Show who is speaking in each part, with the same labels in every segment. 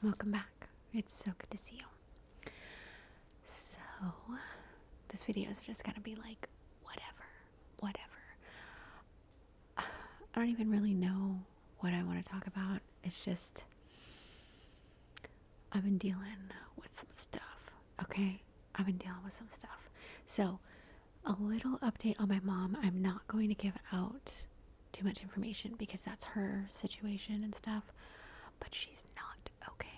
Speaker 1: Welcome back. It's so good to see you. So, this video is just gonna be like, whatever. I don't even really know what I want to talk about. It's just, I've been dealing with some stuff, okay? I've been dealing with some stuff. So, a little update on my mom. I'm not going to give out too much information because that's her situation and stuff, but she's not okay.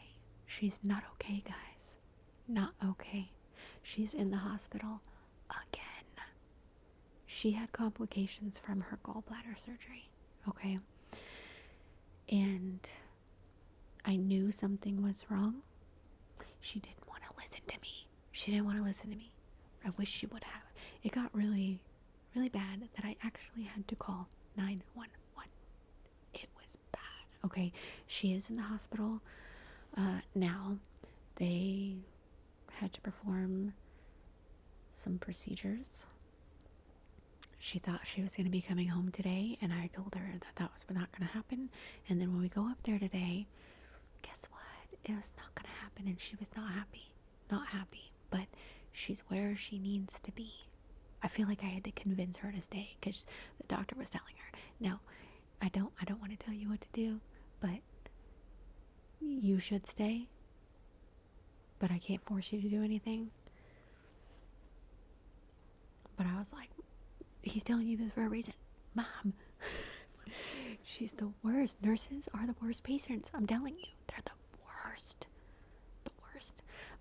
Speaker 1: She's not okay, guys. Not okay. She's in the hospital again. She had complications from her gallbladder surgery, okay? And I knew something was wrong. She didn't want to listen to me. I wish she would have. It got really, really bad that I actually had to call 911. It was bad, okay? She is in the hospital now. They had to perform some procedures. She thought she was going to be coming home today, and I told her that was not going to happen. And then when we go up there today, guess what? It was not going to happen, and she was not happy. But she's where she needs to be. I feel like I had to convince her to stay because the doctor was telling her. Now, I don't want to tell you what to do, but you should stay. But I can't force you to do anything. But I was like, he's telling you this for a reason. Mom, she's the worst. Nurses are the worst patients. I'm telling you, they're the worst.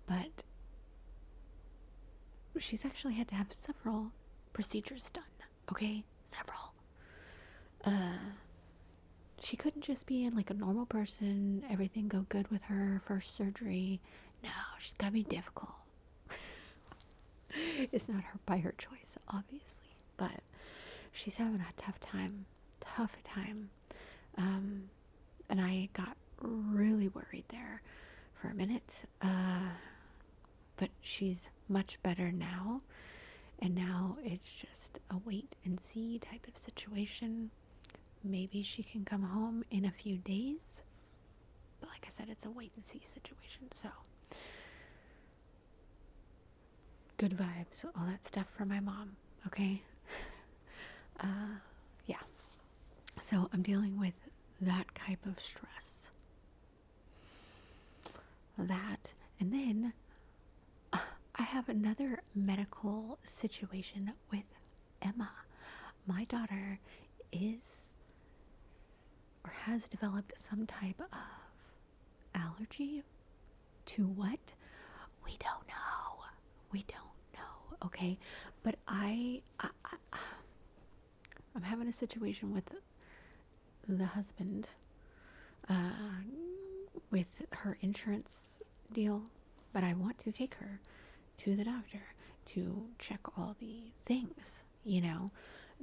Speaker 1: But she's actually had to have several procedures done, okay? Several. She couldn't just be in like a normal person, everything go good with her first surgery. No, she's gotta be difficult. It's not her by her choice, obviously, but she's having a tough time. And I got really worried there for a minute. But she's much better now, and now it's just a wait and see type of situation. Maybe she can come home in a few days, but like I said, it's a wait and see situation. So good vibes, all that stuff for my mom, okay? Yeah, so I'm dealing with that type of stress, that, and then I have another medical situation with Emma. My daughter is or has developed some type of allergy to what? We don't know, okay? But I'm having a situation with the husband, with her insurance deal, but I want to take her to the doctor to check all the things,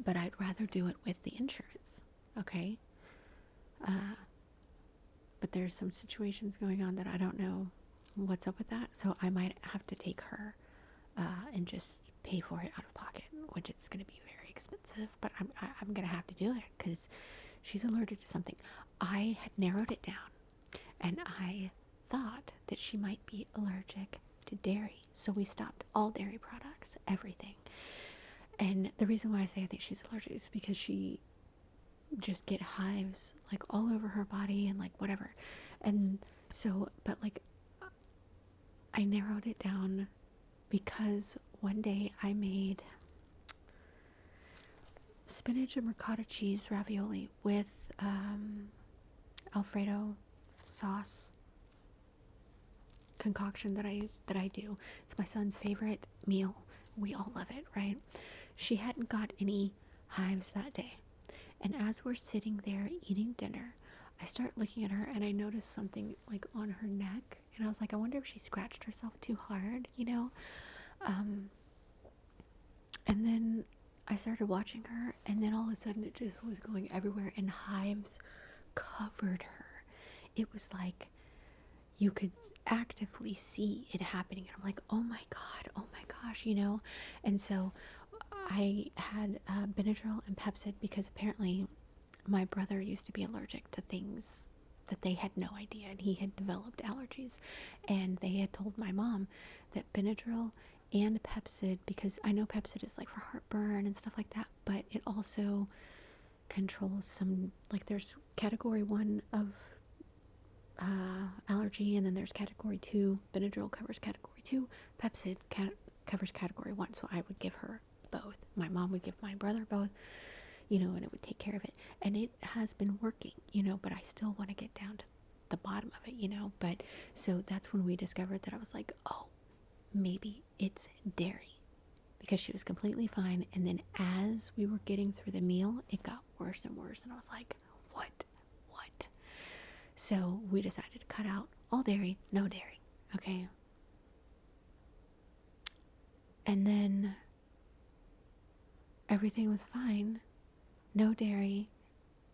Speaker 1: but I'd rather do it with the insurance, okay? But there's some situations going on that I don't know what's up with that, so I might have to take her and just pay for it out of pocket, which it's going to be very expensive, but I'm going to have to do it because she's allergic to something. I had narrowed it down, and I thought that she might be allergic to dairy, so we stopped all dairy products, everything. And the reason why I say I think she's allergic is because she just get hives like all over her body and like whatever. And so, but like I narrowed it down because one day I made spinach and ricotta cheese ravioli with Alfredo sauce concoction that I do. It's my son's favorite meal. We all love it, right? She hadn't got any hives that day. And as we're sitting there eating dinner, I start looking at her and I notice something like on her neck. And I was like, I wonder if she scratched herself too hard, And then I started watching her, and then all of a sudden it just was going everywhere, and hives covered her. It was like you could actively see it happening. And I'm like, oh my gosh, And so I had Benadryl and Pepsid because apparently my brother used to be allergic to things that they had no idea, and he had developed allergies. And they had told my mom that Benadryl and Pepsid, because I know Pepsid is like for heartburn and stuff like that, but it also controls some, like there's category 1 of allergy, and then there's category 2. Benadryl covers category 2, Pepsid covers category 1. So I would give her both. My mom would give my brother both, and it would take care of it. And it has been working, but I still want to get down to the bottom of it, But so that's when we discovered that I was like, oh, maybe it's dairy, because she was completely fine. And then as we were getting through the meal, it got worse and worse. And I was like, what? So we decided to cut out all dairy, no dairy. Okay. And then everything was fine, no dairy.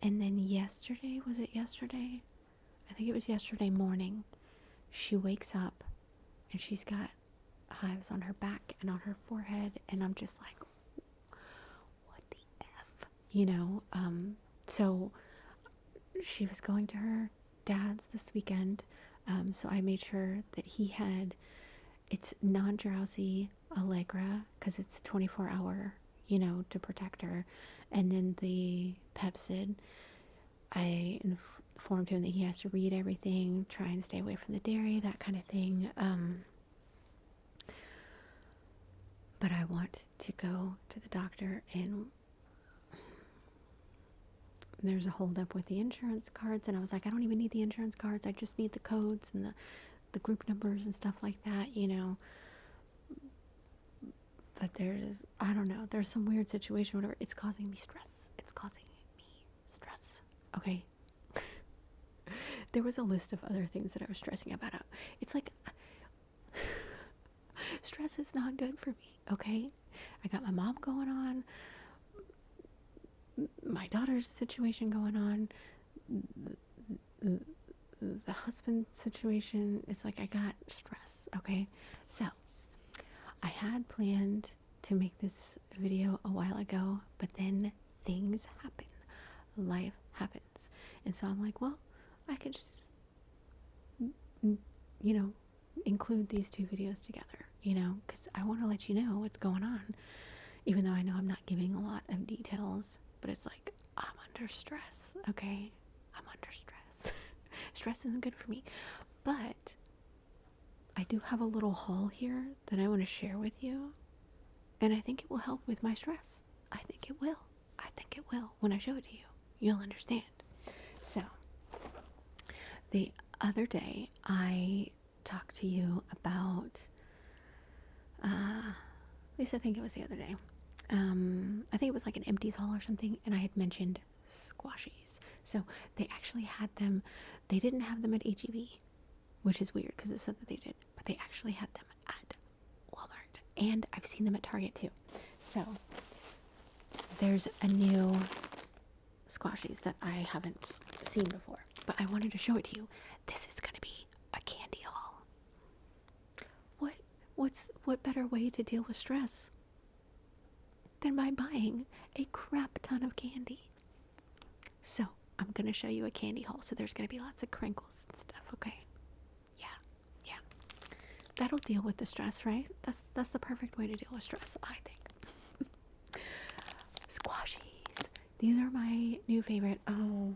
Speaker 1: And then yesterday, was it yesterday? I think it was yesterday morning. She wakes up and she's got hives on her back and on her forehead. And I'm just like, what the F? So she was going to her dad's this weekend. So I made sure that he had, it's non-drowsy Allegra, because it's 24-hour, to protect her. And then the Pepsid, I informed him that he has to read everything, try and stay away from the dairy, that kind of thing. But I want to go to the doctor, and there's a holdup with the insurance cards. And I was like, I don't even need the insurance cards. I just need the codes and the group numbers and stuff like that, But I don't know, there's some weird situation, whatever. It's causing me stress. Okay. There was a list of other things that I was stressing about. It's like, stress is not good for me, okay? I got my mom going on, my daughter's situation going on, the husband situation. It's like I got stress, okay? So I had planned to make this video a while ago, but then things happen. Life happens. And so I'm like, well, I could just, include these 2 videos together, because I want to let you know what's going on, even though I know I'm not giving a lot of details. But it's like, I'm under stress, okay? I'm under stress. Stress isn't good for me. But I do have a little haul here that I want to share with you. And I think it will help with my stress. I think it will. When I show it to you, you'll understand. So, the other day, I talked to you about, at least I think it was the other day. I think it was like an empties haul or something, and I had mentioned squashies. So they actually had them. They didn't have them at HEB, which is weird because it said that they did, but they actually had them at Walmart, and I've seen them at Target too. So there's a new squashies that I haven't seen before, but I wanted to show it to you. This is going to be a candy haul. What better way to deal with stress than by buying a crap ton of candy? So I'm going to show you a candy haul. So there's going to be lots of crinkles and stuff, okay? Yeah. That'll deal with the stress, right? That's the perfect way to deal with stress, I think. Squashies. These are my new favorite. Oh,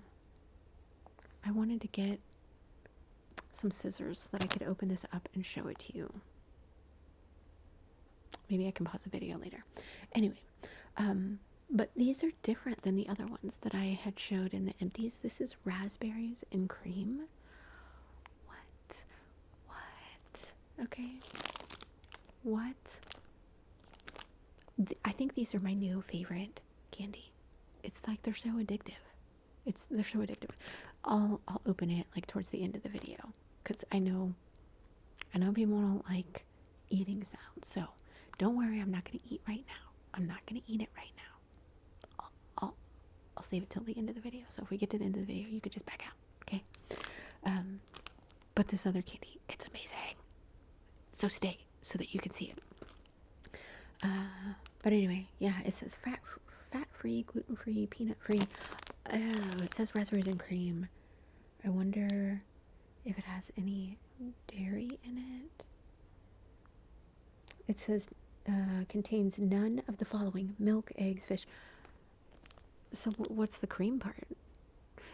Speaker 1: I wanted to get some scissors so that I could open this up and show it to you. Maybe I can pause the video later. Anyway, but these are different than the other ones that I had showed in the empties. This is raspberries and cream. What? Okay. What? I think these are my new favorite candy. It's like they're so addictive. They're so addictive. I'll open it like towards the end of the video, because I know people don't like eating sounds. So don't worry, I'm not going to eat right now. I'm not going to eat it right now. I'll save it till the end of the video. So if we get to the end of the video, you could just back out, okay? But this other candy, it's amazing. So stay so that you can see it. But anyway, yeah, it says fat-free, gluten-free, peanut-free. It says raspberries and cream. I wonder if it has any dairy in it. It says contains none of the following: milk, eggs, fish. So what's the cream part?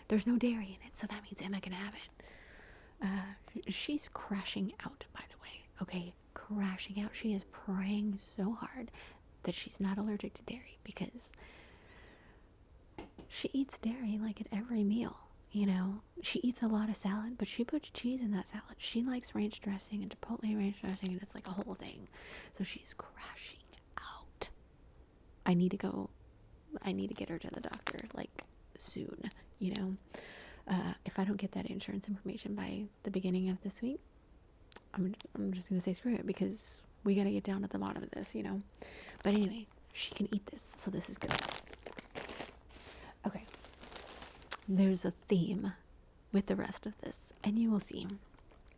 Speaker 1: There's no dairy in it, so that means Emma can have it. She's crashing out, by the way. Okay, crashing out. She is praying so hard that she's not allergic to dairy, because she eats dairy like at every meal. You know, she eats a lot of salad, but she puts cheese in that salad. She likes ranch dressing and chipotle ranch dressing, and it's like a whole thing. So she's crashing out. I need to get her to the doctor, like, soon, you know. If I don't get that insurance information by the beginning of this week, I'm just gonna say screw it, because we gotta get down to the bottom of this, you know. But anyway, she can eat this, so this is good. Okay. There's a theme with the rest of this, and you will see.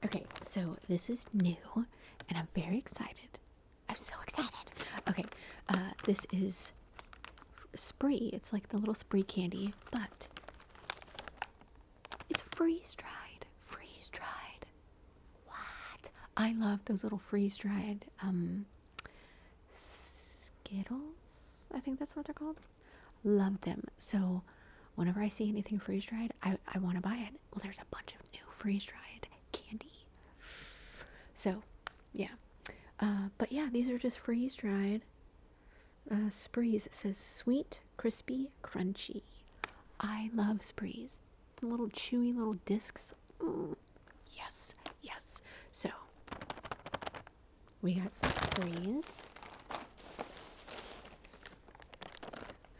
Speaker 1: Okay, so this is new, and I'm very excited. I'm so excited. Okay, this is Spree. It's like the little Spree candy, but it's freeze-dried. Freeze-dried. What? I love those little freeze-dried Skittles. I think that's what they're called. Love them. So whenever I see anything freeze-dried, I want to buy it. Well, there's a bunch of new freeze-dried candy. So, yeah. But yeah, these are just freeze-dried. Sprees. It says sweet, crispy, crunchy. I love Sprees. The little chewy little discs. Yes, yes. So, we got some Sprees.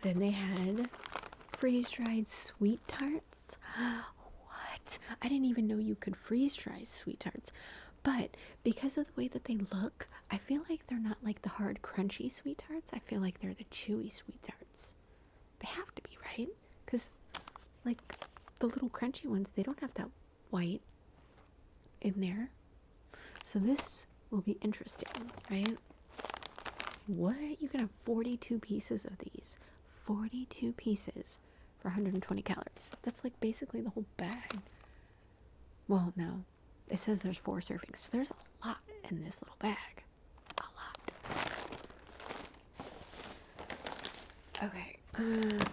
Speaker 1: Then they had freeze-dried sweet tarts. What? I didn't even know you could freeze-dry sweet tarts. But because of the way that they look, I feel like they're not like the hard, crunchy sweet tarts. I feel like they're the chewy sweet tarts. They have to be, right? Because, like, the little crunchy ones, they don't have that white in there. So this will be interesting, right? What? You can have 42 pieces of these. 42 pieces for 120 calories. That's like basically the whole bag. Well, no. It says there's 4 servings. So there's a lot in this little bag. A lot. Okay.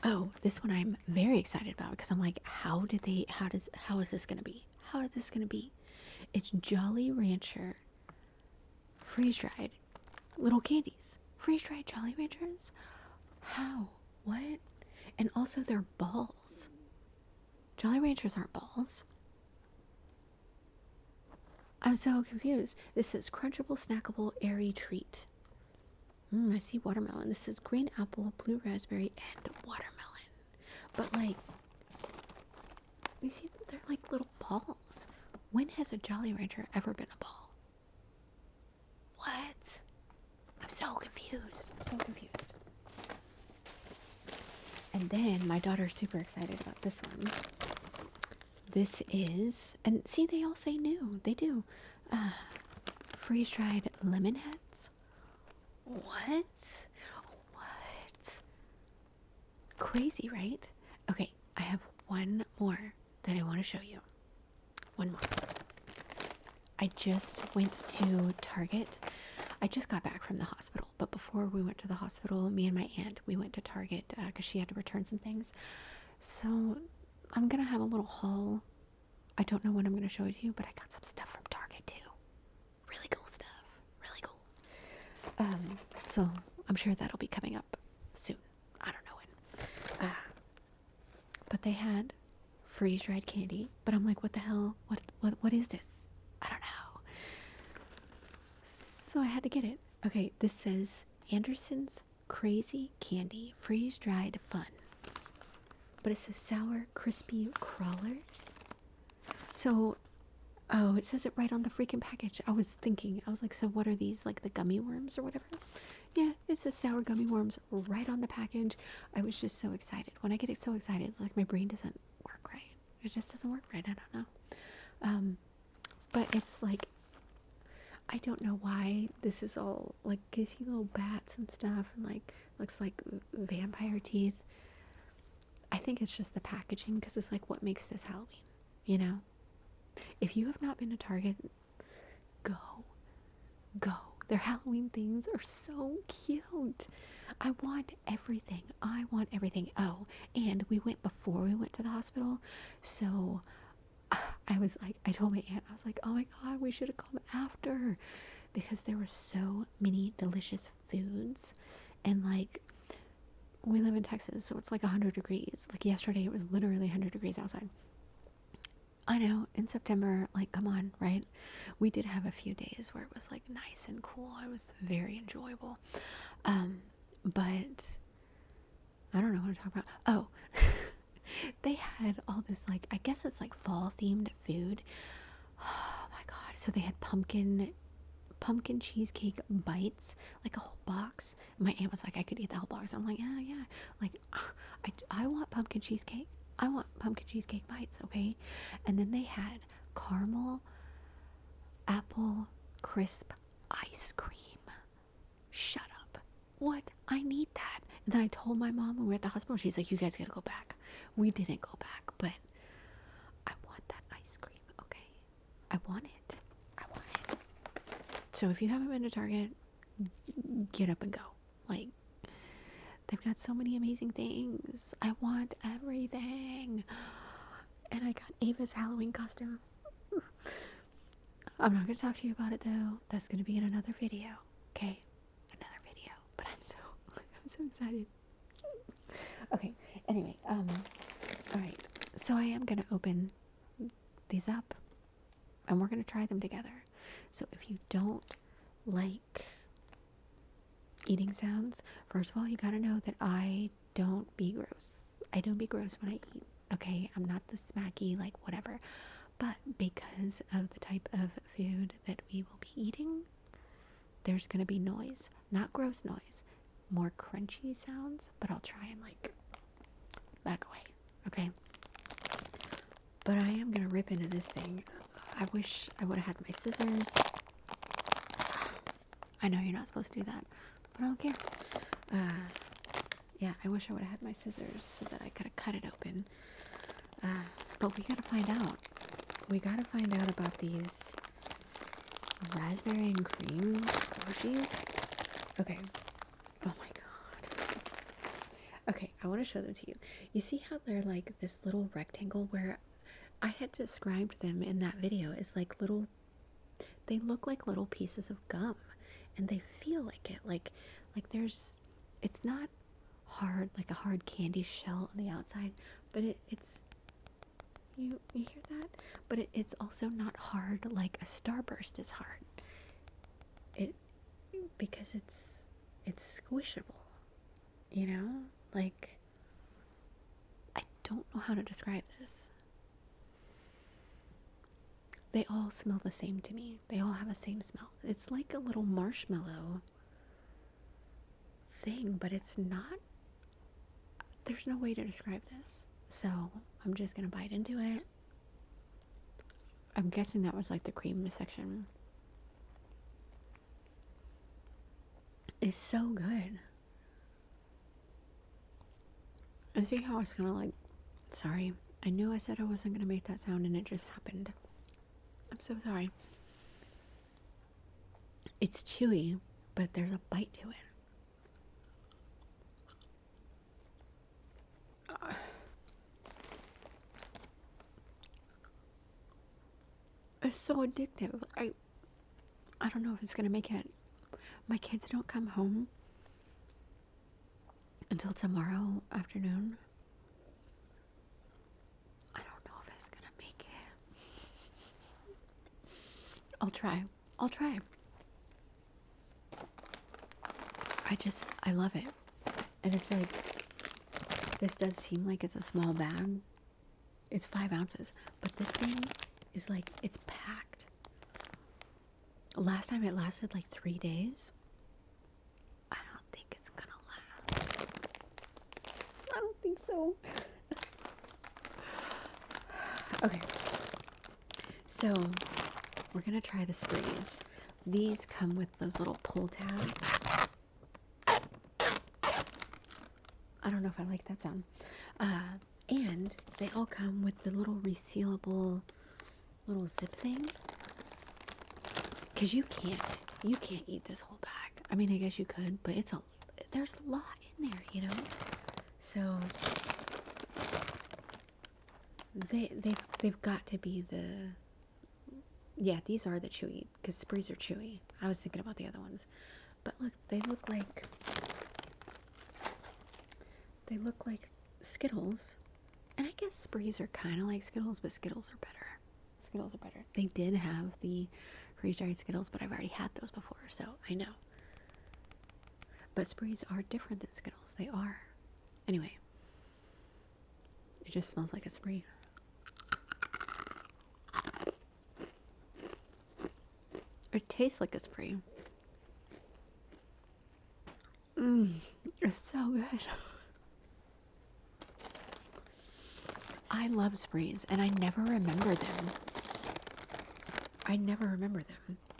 Speaker 1: Oh, this one I'm very excited about, because I'm like, how is this going to be? How is this going to be? It's Jolly Rancher freeze-dried little candies. Freeze-dried Jolly Ranchers? How? What? And also they're balls. Jolly Ranchers aren't balls. I'm so confused. This says crunchable, snackable, airy treat. I see watermelon. This says green apple, blue raspberry, and watermelon. But like, you see, they're like little balls. When has a Jolly Rancher ever been a ball? What? I'm so confused. I'm so confused. And then my daughter's super excited about this one. This is, and see, they all say new. They do. Freeze-dried lemon heads. What? What? Crazy, right? Okay, I have one more that I want to show you. One more. I just went to Target. I just got back from the hospital, but before we went to the hospital, me and my aunt, we went to Target because she had to return some things. So I'm gonna have a little haul. I don't know when I'm gonna show it to you, but I got some stuff from Target too. Really cool stuff. Really cool. So I'm sure that'll be coming up soon. I don't know when. But they had freeze-dried candy. But I'm like, what the hell? What is this? I don't know. So I had to get it. Okay, this says Anderson's Crazy Candy Freeze-Dried Fun. But it says sour, crispy crawlers. So, oh, it says it right on the freaking package. I was like, so what are these, like the gummy worms or whatever? Yeah, it says sour gummy worms right on the package. I was just so excited. When I get so excited, like my brain doesn't work right. It just doesn't work right. I don't know. But it's like, I don't know why this is all, like, you see little bats and stuff, and like, looks like vampire teeth. I think it's just the packaging, because it's like, what makes this Halloween? you know? If you have not been to Target, go. Go. Their Halloween things are so cute. I want everything. I want everything. Oh, and we went before we went to the hospital. So I was like, I told my aunt, I was like, oh my God, we should have come after. Because there were so many delicious foods. And like, we live in Texas, so it's like 100 degrees. Like yesterday, it was literally 100 degrees outside. I know, in September, like, come on, right? We did have a few days where it was like nice and cool. It was very enjoyable. But I don't know what to talk about. Oh, they had all this, like, I guess it's like fall themed food. Oh my God. So they had pumpkin cheesecake bites, like a whole box. My aunt was like, I could eat the whole box. I'm like, yeah. Like, I want pumpkin cheesecake. I want pumpkin cheesecake bites, okay? And then they had caramel apple crisp ice cream. Shut up. What? I need that. And then I told my mom when we were at the hospital, she's like, you guys gotta go back. We didn't go back, but I want that ice cream, okay? I want it. So if you haven't been to Target, get up and go. Like, they've got so many amazing things. I want everything. And I got Ava's Halloween costume. I'm not going to talk to you about it though. That's going to be in another video. Okay? Another video. But I'm so excited. Okay. Anyway, alright. So I am going to open these up and we're going to try them together. So if you don't like eating sounds, first of all, you gotta know that I don't be gross. I don't be gross when I eat, okay? I'm not the smacky, like, whatever. But because of the type of food that we will be eating, there's gonna be noise. Not gross noise. More crunchy sounds, but I'll try and, like, back away, okay? But I am gonna rip into this thing. I wish I would have had my scissors. I know you're not supposed to do that, but I don't care. Yeah, I wish I would have had my scissors so that I could have cut it open. But we gotta find out. We gotta find out about these raspberry and cream squishies. Okay. Oh my God. Okay, I want to show them to you. You see how they're like this little rectangle where I had described them in that video as like little, they look like little pieces of gum and they feel like it. Like there's, it's not hard, like a hard candy shell on the outside, but it's, you hear that? But it's also not hard like a Starburst is hard. Because it's squishable, you know? Like, I don't know how to describe this. They all smell the same to me. They all have the same smell. It's like a little marshmallow thing, but it's not. There's no way to describe this. So I'm just gonna bite into it. I'm guessing that was like the cream section. It's so good. And see how it's gonna like, sorry. I knew I said I wasn't gonna make that sound and it just happened. I'm so sorry. It's chewy, but there's a bite to it. It's so addictive. I don't know if it's gonna make it. My kids don't come home until tomorrow afternoon. I don't know if it's gonna make it. I'll try. I love it. And it's like, this does seem like it's a small bag. It's 5 ounces. But this thing is like, it's packed. Last time it lasted like 3 days. I don't think it's gonna last. I don't think so. Okay. So, we're gonna try the sprays. These come with those little pull tabs. I don't know if I like that sound. And they all come with the little resealable little zip thing. Because you can't eat this whole bag. I mean, I guess you could, but there's a lot in there, you know? So they've got to be yeah, these are the chewy, because sprees are chewy. I was thinking about the other ones. But look, they look like Skittles. And I guess sprees are kind of like Skittles, but Skittles are better. Skittles are better. They did have the freeze-dried Skittles, but I've already had those before, so I know. But sprees are different than Skittles. They are. Anyway, it just smells like a spree. It tastes like a spree. It's so good. I love sprees, and I never remember them.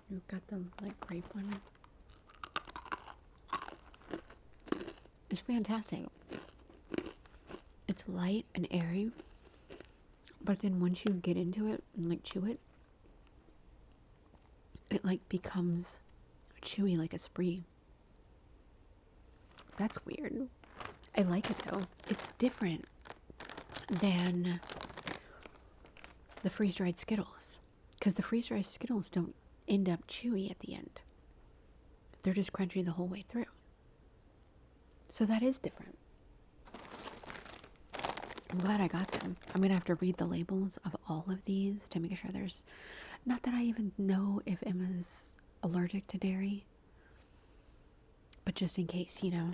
Speaker 1: You've got the like grape one. It's fantastic. It's light and airy, but then once you get into it and like chew it, it like becomes chewy like a spree. That's weird. I like it though. It's different than the freeze-dried Skittles, because the freeze-dried Skittles don't end up chewy at the end. They're just crunchy the whole way through. So that is different. I'm glad I got them. I'm gonna have to read the labels of all of these to make sure there's, not that I even know if Emma's allergic to dairy, but just in case, you know,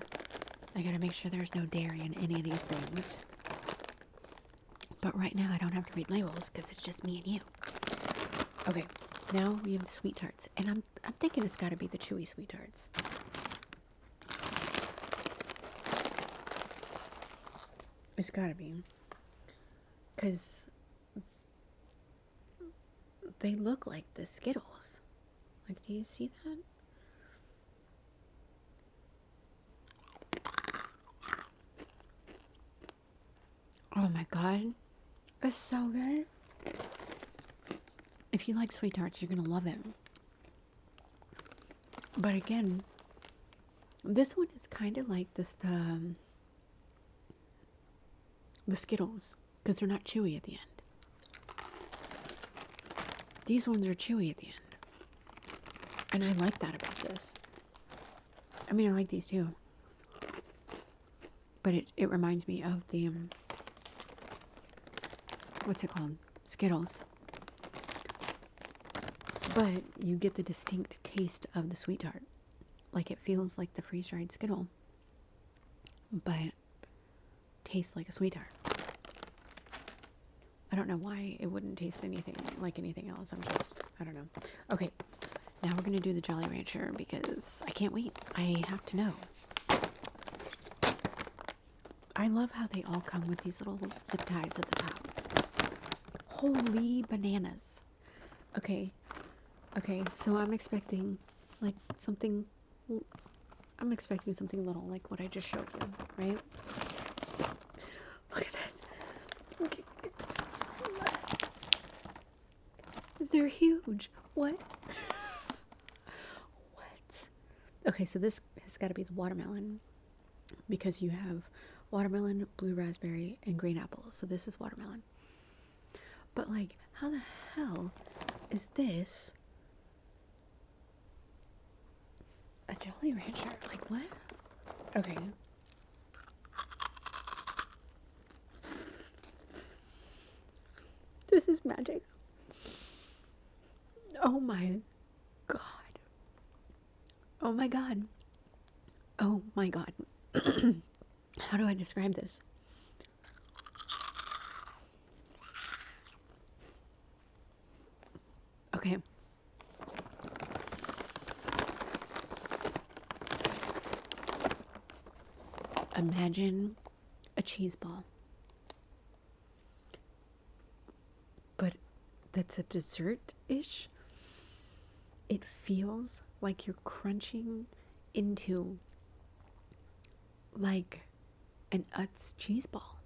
Speaker 1: I gotta make sure there's no dairy in any of these things. But right now I don't have to read labels because it's just me and you. Okay, now we have the sweet tarts, and I'm thinking it's got to be the chewy sweet tarts. It's got to be, because they look like the Skittles. Like, do you see that? Oh my god, it's so good. If you like sweet tarts, you're gonna love it. But again, this one is kind of like this the Skittles, because they're not chewy at the end. These ones are chewy at the end, and I like that about this. I mean, I like these too, but it reminds me of the what's it called? Skittles. But you get the distinct taste of the sweet tart. Like, it feels like the freeze-dried Skittle, but tastes like a sweet tart. I don't know why it wouldn't taste anything like anything else. I don't know. Okay, now we're going to do the Jolly Rancher because I can't wait. I have to know. I love how they all come with these little zip ties at the top. Holy bananas. Okay, so I'm expecting like something, little like what I just showed you, right? Look at this. Okay. They're huge. What? What? Okay, so this has got to be the watermelon, because you have watermelon, blue raspberry, and green apple. So this is watermelon. But like, how the hell is this a Jolly Rancher? Like, what? Okay. This is magic. Oh my god. Oh my god. Oh my god. How do I describe this? Okay. Imagine a cheese ball, but that's a dessert-ish. It feels like you're crunching into like an Utz cheese ball.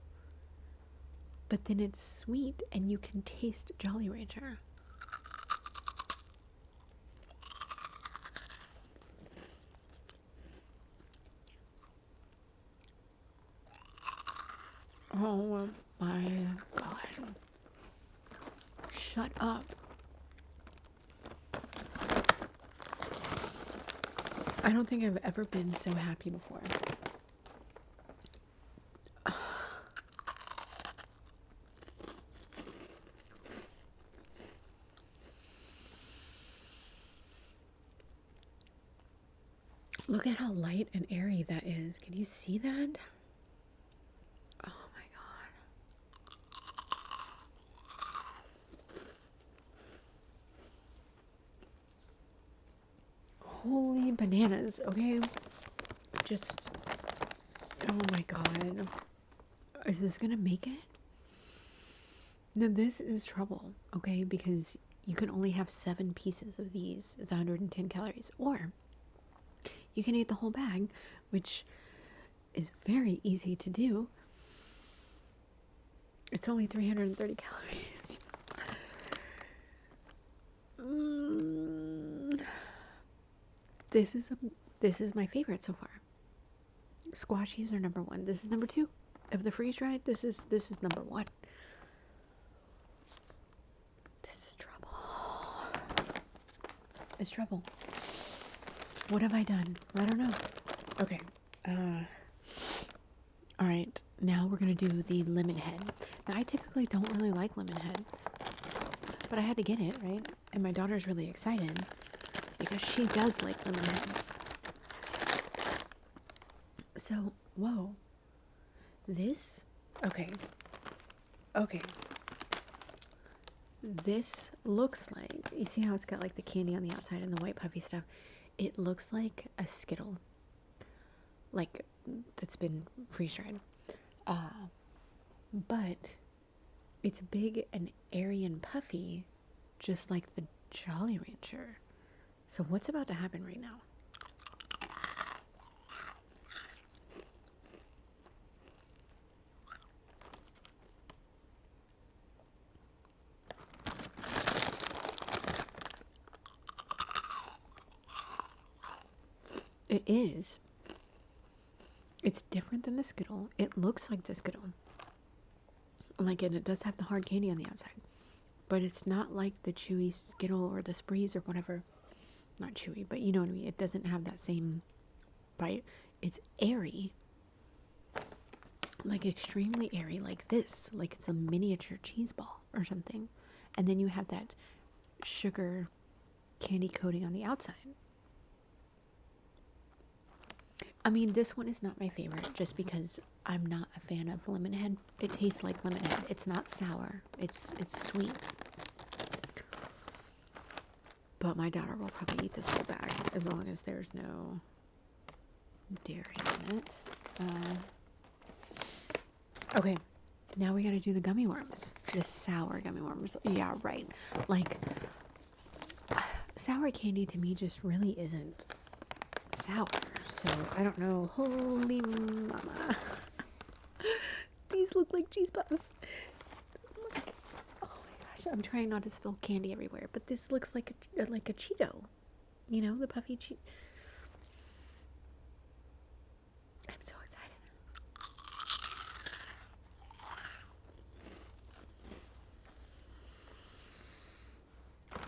Speaker 1: but then it's sweet and you can taste Jolly Rancher. Oh my god. Shut up. I don't think I've ever been so happy before. Look at how light and airy that is. Can you see that? Oh my god. Holy bananas, okay? Just, oh my god. Is this gonna make it? No, this is trouble, okay? Because you can only have 7 pieces of these. It's 110 calories. Or you can eat the whole bag, which is very easy to do. It's only 330 calories. This is my favorite so far. Squashies are number 1. This is number 2. Of the freeze dried, this is number 1. This is trouble. It's trouble. What have I done? I don't know. Okay. Alright, now we're gonna do the lemon head. Now, I typically don't really like lemon heads, but I had to get it, right? And my daughter's really excited because she does like lemon heads. So, whoa. This, okay. This looks like, you see how it's got like the candy on the outside and the white puffy stuff? It looks like a Skittle, like that's been freeze-dried. But it's big and airy and puffy, just like the Jolly Rancher. So what's about to happen right now? It is. It's different than the Skittle. It looks like the Skittle. Like, and it does have the hard candy on the outside. But it's not like the chewy Skittle or the Sprees or whatever. Not chewy, but you know what I mean. It doesn't have that same bite. It's airy. Like, extremely airy, like this. Like it's a miniature cheese ball or something. And then you have that sugar candy coating on the outside. I mean, this one is not my favorite just because I'm not a fan of lemon head. It tastes like lemon head. It's not sour. It's sweet. But my daughter will probably eat this whole bag as long as there's no dairy in it. Okay, now we gotta do the gummy worms. The sour gummy worms. Yeah, right. Like, sour candy to me just really isn't sour. So, I don't know. Holy mama. These look like cheese puffs. Oh my gosh, I'm trying not to spill candy everywhere, but this looks like a Cheeto. You know, the puffy Cheeto. I'm so excited.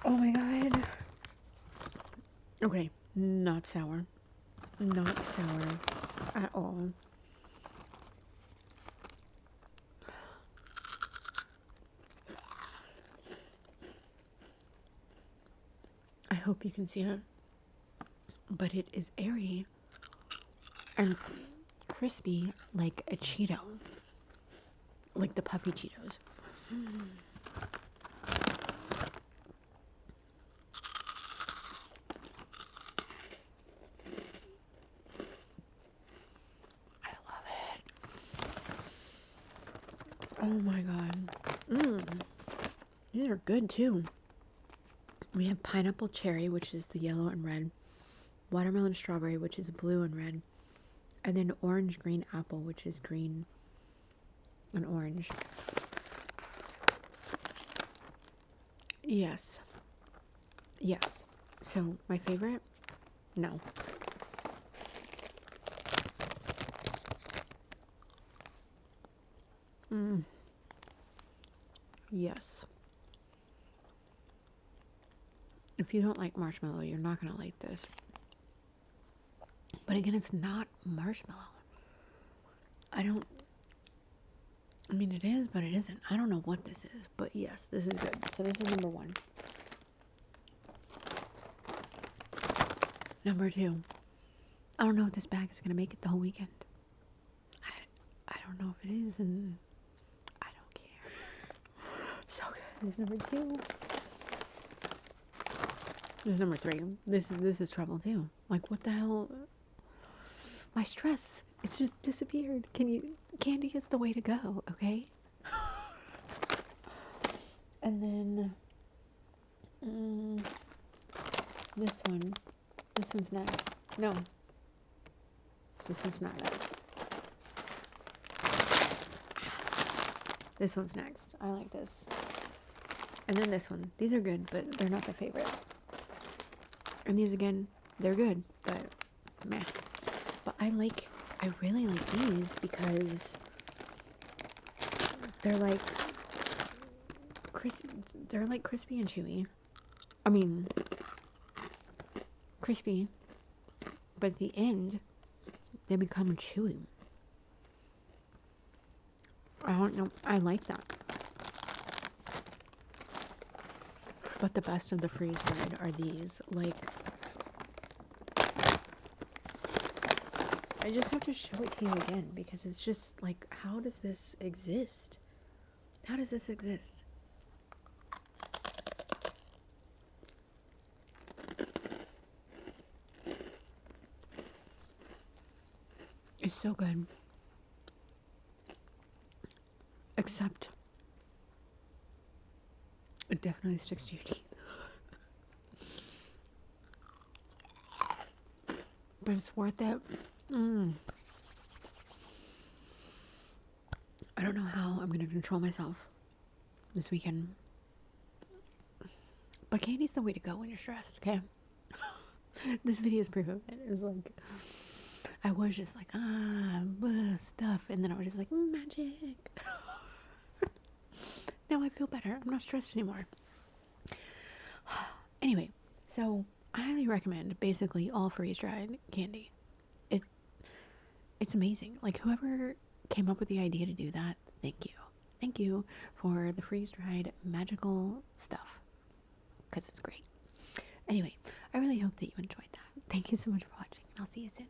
Speaker 1: Oh my god. Okay, not sour. Not sour at all. I hope you can see it. But it is airy and crispy like a Cheeto. Like the puffy Cheetos. Oh my god. These are good too. We have pineapple cherry, which is the yellow and red. Watermelon strawberry, which is blue and red. And then orange green apple, which is green and orange. Yes. Yes. So, my favorite? No. Yes. If you don't like marshmallow, you're not going to like this. But again, it's not marshmallow. I mean, it is, but it isn't. I don't know what this is, but yes, this is good. So this is number 1. Number 2. I don't know if this bag is going to make it the whole weekend. I don't know if it is, and I don't care. So good. This is number 2. This is number 3. This is trouble too. Like, what the hell? My stress, it's just disappeared. Candy is the way to go, okay? And then, this one's next. No, this one's not next. This one's next. I like this. And then this one. These are good, but they're not my favorite. And these, again, they're good, but meh. But I really like these because they're like crispy and chewy. I mean, crispy, but at the end, they become chewy. I don't know. I like that. But the best of the freeze-dried are these. Like, I just have to show it to you again because it's just like, how does this exist? How does this exist? It's so good. Except it definitely sticks to your teeth. But it's worth it. I don't know how I'm going to control myself this weekend. But candy's the way to go when you're stressed, okay? This video is proof of it. It was like, I was just like, stuff. And then I was just like, magic. Now I feel better. I'm not stressed anymore. Anyway, so I highly recommend basically all freeze-dried candy. It's amazing. Like, whoever came up with the idea to do that, thank you. Thank you for the freeze-dried magical stuff. Because it's great. Anyway, I really hope that you enjoyed that. Thank you so much for watching. I'll see you soon.